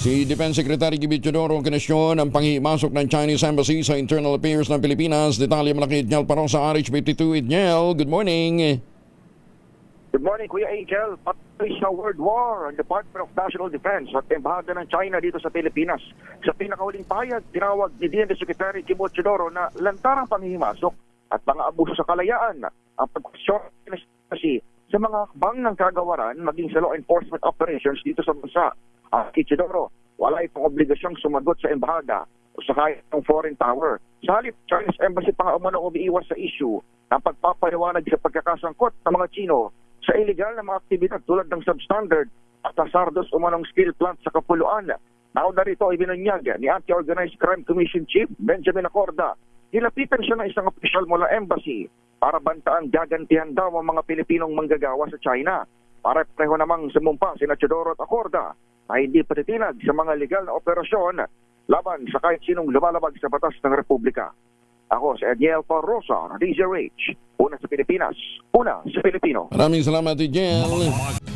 Si Defense Secretary Gibit Teodoro kinesyon ang panghimasok ng Chinese Embassy sa Internal Affairs ng Pilipinas. Detalye mula kay Idniel Parosa, RH52. Idniel, good morning. Good morning, Kuya Angel. Patuloy sa World War ang Department of National Defense at embahada ng China dito sa Pilipinas. Sa pinakahuling payag, tinawag ni DND Secretary Gibot Teodoro na lantarang panghihimasok at mga abuso sa kalayaan ang pagkasyon kasi sa mga hakbang ng kagawaran maging sa law enforcement operations dito sa bansa. Kay Teodoro, wala itong obligasyong sumagot sa embahada o sa kahit ng foreign power. Sa halip, Chinese Embassy pa nga umano umiiwas sa issue ng pagpapaliwanag sa pagkakasangkot ng mga Chino sa illegal na mga aktibidad tulad ng substandard at hazardous umanong steel plant sa Kapuluan. Nauna rito ay binunyag ni Anti-Organized Crime Commission Chief Benjamin Acorda. Nilapitan siya ng isang opisyal mula embassy para bantaan gagantihan daw ang mga Pilipinong manggagawa sa China. Para pareho namang sumumpa sina Teodoro at Acorda na hindi patitinag sa mga legal na operasyon laban sa kahit sinong lumalabag sa batas ng Republika. Ako si Idniel Parosa, DZRH. Una sa Pilipinas, una sa Pilipino. Maraming salamat, Idniel.